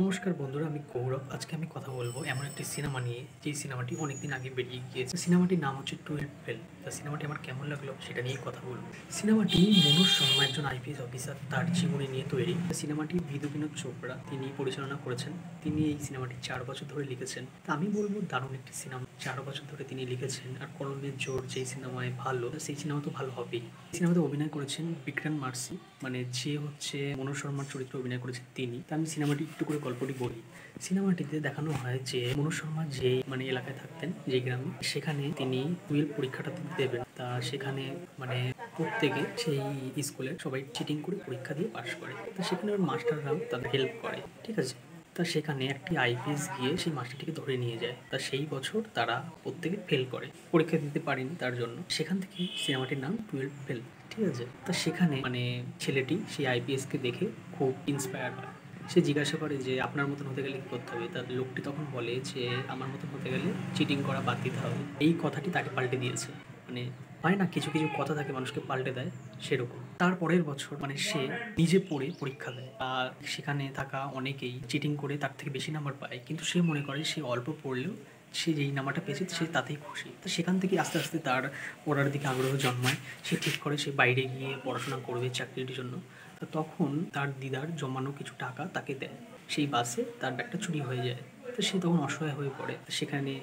নমস্কার বন্ধুরা, আমি গৌরব। আজকে আমি কথা বলবো এমন একটি সিনেমা নিয়ে, যেই সিনেমাটি অনেকদিন আগে বেরিয়ে গিয়েছে। সিনেমাটির নাম হচ্ছে 12 ফেল। তা সিনেমাটি আমার কেমন লাগলো সেটা নিয়েই কথা বলবো। সিনেমাটি মনোজ শর্মা, একজন আইপিএস অফিসার, তার জীবনী নিয়ে তৈরি। সিনেমাটি বিধু বিনোদ চোপড়া তিনি পরিচালনা করেছেন। তিনি এই সিনেমাটি 4 বছর ধরে লিখেছেন। তা আমি বলবো দারুণ একটি সিনেমা। 4 বছর ধরে তিনি লিখেছেন, আর কলমের জোর যেই সিনেমায় ভালো, সেই সিনেমা তো ভালো হবেই। সিনেমাতে অভিনয় করেছেন বিক্রান্ত মার্সি, মানে যে হচ্ছে মনোজ শর্মার চরিত্রে অভিনয় করেছেন তিনি। তা আমি সিনেমাটি একটু করে গল্পটি বলি। সিনেমাটিতে দেখানো হয় যে মনোজ শর্মা যে এলাকায় থাকতেন, যে গ্রামে, সেখানে তিনি 12 পরীক্ষাটা দেবেন। তা সেখানে মানে প্রত্যেকে সেই স্কুলে সবাই চিটিং করে পরীক্ষা দিয়ে পাশ করে। তা সেখানে ওর মাস্টাররাও তাদের হেল্প করে, ঠিক আছে। তা সেখানে একটি আইপিএস গিয়ে সেই মাস্টারটিকে ধরে নিয়ে যায়। তা সেই বছর তারা প্রত্যেকে ফেল করে, পরীক্ষা দিতে পারেনি তার জন্য। সেখান থেকে সিনেমাটির নাম 12 ফেল, ঠিক আছে। তা সেখানে মানে ছেলেটি সেই আইপিএসকে দেখে খুব ইন্সপায়ার হয়। সে জিজ্ঞাসা করে যে আপনার মতন হতে গেলে কী করতে হবে। তার লোকটি তখন বলে যে আমার মতন হতে গেলে চিটিং করা বাদ দিতে হবে। এই কথাটি তাকে পাল্টে দিয়েছে। মানে হয় না, কিছু কিছু কথা থাকে মানুষকে পাল্টে দেয়, সেরকম। তার পরের বছর মানে সে নিজে পড়ে পরীক্ষা দেয়, আর সেখানে থাকা অনেকেই চিটিং করে তার থেকে বেশি নাম্বার পায়, কিন্তু সে মনে করে সে অল্প পড়লেও সে যেই নাম্বারটা পেয়েছে সে তাতেই খুশি। তো সেখান থেকে আস্তে আস্তে তার পড়ার দিকে আগ্রহ জন্মায়। সে ঠিক করে সে বাইরে গিয়ে পড়াশোনা করবে চাকরির জন্য। তো তখন তার দিদার জমানো কিছু টাকা তাকে দেয়। সেই বাসে তার ব্যাগটা চুরি হয়ে যায়। তো সে তখন অসহায় হয়ে পড়ে। সেখানে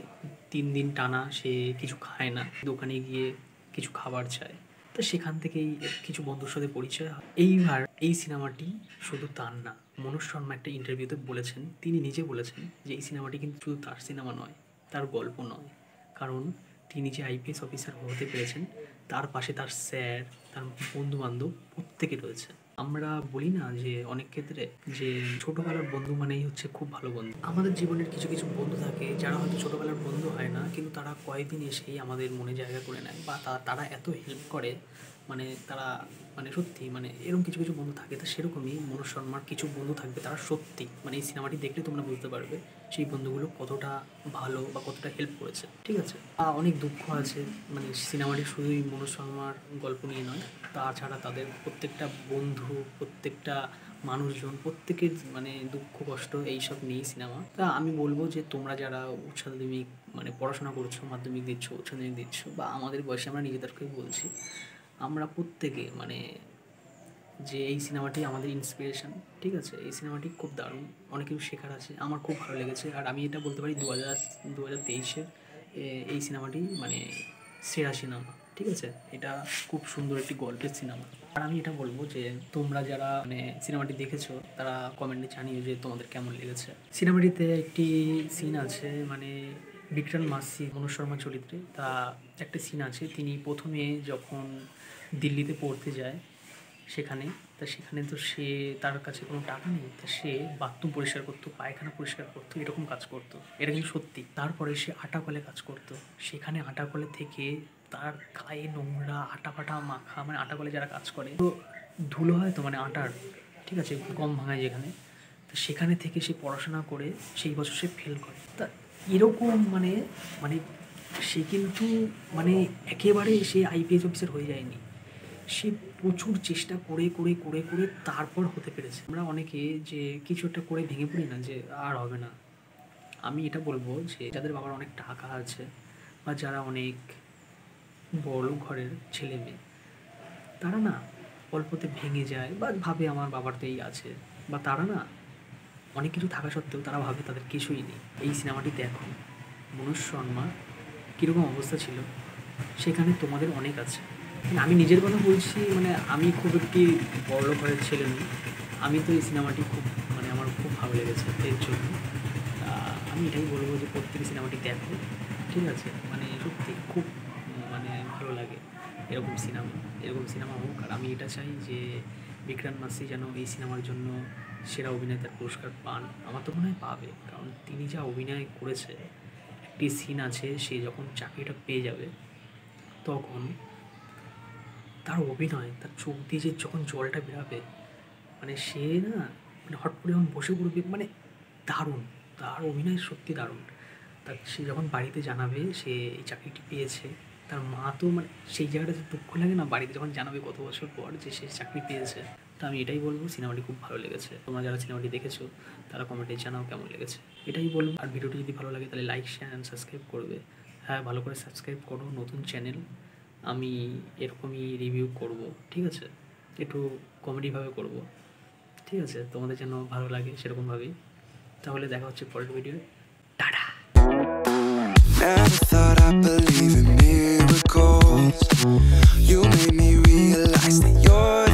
3 দিন টানা সে কিছু খায় না, দোকানে গিয়ে কিছু খাবার চায়। তো সেখান থেকেই কিছু বন্ধুর সাথে পরিচয় হয়। এইবার এই সিনেমাটি শুধু তার না, মনোজ শর্মা একটা ইন্টারভিউতে বলেছেন, তিনি নিজে বলেছেন যে এই সিনেমাটি কিন্তু শুধু তার সিনেমা নয়, তার গল্প নয়। কারণ তিনি যে আইপিএস অফিসার হতে পেরেছেন, তার পাশে তার স্যার, তার বন্ধু-বান্ধব প্রত্যেকে রয়েছে। আমরা বলি না যে অনেক ক্ষেত্রে যে ছোটবেলার বন্ধু মানেই হচ্ছে খুব ভালো বন্ধু। আমাদের জীবনের কিছু কিছু বন্ধু থাকে যারা হয়তো ছোটবেলার বন্ধু হয় না, কিন্তু তারা কয়েকদিন এসেই আমাদের মনে জায়গা করে নেয়, বা তারা এত হেল্প করে, মানে তারা মানে সত্যি মানে এরকম কিছু কিছু বন্ধু থাকে। তো সেরকমই মনোজ শর্মার কিছু বন্ধু থাকবে, তারা সত্যি মানে এই সিনেমাটি দেখলে তোমরা বুঝতে পারবে সেই বন্ধুগুলো কতটা ভালো বা কতটা হেল্প করেছে, ঠিক আছে। অনেক দুঃখ আছে, মানে সিনেমাটি শুধুই মনোজ শর্মার গল্প নিয়ে নয়, তাছাড়া তাদের প্রত্যেকটা বন্ধু, প্রত্যেকটা মানুষজন, প্রত্যেকের মানে দুঃখ কষ্ট এইসব নিয়েই সিনেমা। তা আমি বলবো যে তোমরা যারা উচ্চ মাধ্যমিক মানে পড়াশোনা করছো, মাধ্যমিক দিচ্ছ, উচ্চ মাধ্যমিক দিচ্ছ, বা আমাদের বয়সে আমরা নিজেদেরকেই বলছি, আমরা প্রত্যেকে মানে যে এই সিনেমাটি আমাদের ইন্সপিরেশন, ঠিক আছে। এই সিনেমাটি খুব দারুণ, অনেক কিছু শেখার আছে, আমার খুব ভালো লেগেছে। আর আমি এটা বলতে পারি 2023-এর এই সিনেমাটি মানে সেরা সিনেমা, ঠিক আছে। এটা খুব সুন্দর একটি গল্পের সিনেমা। আর আমি এটা বলবো যে তোমরা যারা মানে সিনেমাটি দেখেছো তারা কমেন্টে জানিও যে তোমাদের কেমন লেগেছে। সিনেমাটিতে একটি সিন আছে, মানে বিক্রান্ত মাসি মনোজ শর্মা চরিত্রে, তা একটা সিন আছে, তিনি প্রথমে যখন দিল্লিতে পড়তে যায় সেখানে, তা সেখানে তো সে তার কাছে কোনো টাকা নেই, তা সে বাথরুম পরিষ্কার করতো, পায়খানা পরিষ্কার করতো, এরকম কাজ করতো। এটা কিন্তু সত্যি। তারপরে সে আটা কলে কাজ করতো। সেখানে আটা কলে থেকে তার গায়ে নোংরা আটা ফাটা মাখা, মানে আটা কলে যারা কাজ করে তো ধুলো হয় তো, মানে আটার, ঠিক আছে, গম ভাঙায় যেখানে, তো সেখানে থেকে সে পড়াশোনা করে সেই বছর সে ফেল করে। তা এরকম মানে মানে সে কিন্তু মানে একেবারে সে আইপিএস অফিসার হয়ে যায়নি। সে প্রচুর চেষ্টা করে করে করে করে তারপর হতে পেরেছে। আমরা অনেকে যে কিছু একটা করে ভেঙে পড়ি না, যে আর হবে না। আমি এটা বলবো যে যাদের বাবার অনেক টাকা আছে, বা যারা অনেক বড় ঘরের ছেলে মেয়ে, তারা না অল্পতে ভেঙে যায় বা ভাবে আমার বাবার তো এই আছে, বা তারা না অনেক কিছু থাকা সত্ত্বেও তারা ভাবে তাদের কিছুই নেই। এই সিনেমাটি দেখো, মনোজ শর্মার কীরকম অবস্থা ছিল, সেখানে তোমাদের অনেক আছে। মানে আমি নিজের কথা বলছি, মানে আমি খুব একটি বড়লোক ঘরের ছেলে নই। আমি তো এই সিনেমাটি খুব মানে আমার খুব ভালো লেগেছে এর জন্য। আমি এটাই বলবো যে প্রত্যেকে সিনেমাটি দেখো, ঠিক আছে। মানে সত্যি খুব মানে ভালো লাগে এরকম সিনেমা হোক। আর আমি এটা চাই যে বিক্রান্ত মাসি যেন এই সিনেমার জন্য সেরা অভিনেতার পুরস্কার পান। আমার তো মনে হয় পাবে, কারণ তিনি যা অভিনয় করেছে। একটি সিন আছে, সে যখন চাকরিটা পেয়ে যাবে তখন তার অভিনয়, তার চোখ দিয়ে যে যখন জলটা বেরাবে, মানে সে না মানে হট করে যখন বসে পড়বে, মানে দারুণ, তার অভিনয় সত্যি দারুণ। তা সে যখন বাড়িতে জানাবে সে এই চাকরিটি পেয়েছে, তার মা তো মানে সেই জায়গাটাতে দুঃখ লাগে না, বাড়িতে যখন জানাবে কত বছর পর যে সে চাকরি পেয়েছে, তো আমি এটাই বলবো, সিনেমাটি খুব ভালো লেগেছে। তোমরা যারা সিনেমাটি দেখেছো তারা কমেন্টে জানাও কেমন লেগেছে, এটাই বলবো। আর ভিডিওটি যদি ভালো লাগে তাহলে লাইক, শেয়ার অ্যান্ড সাবস্ক্রাইব করবে। হ্যাঁ, ভালো করে সাবস্ক্রাইব করো, নতুন চ্যানেল, আমি এরকমই রিভিউ করব, ঠিক আছে? একটু কমেডিভাবে করব, ঠিক আছে? তোমাদের যেন ভালো লাগে সেরকমভাবেই। তাহলে দেখা হচ্ছে পরের video. Tata. Never thought I'd believe in miracles. You made me realize that you're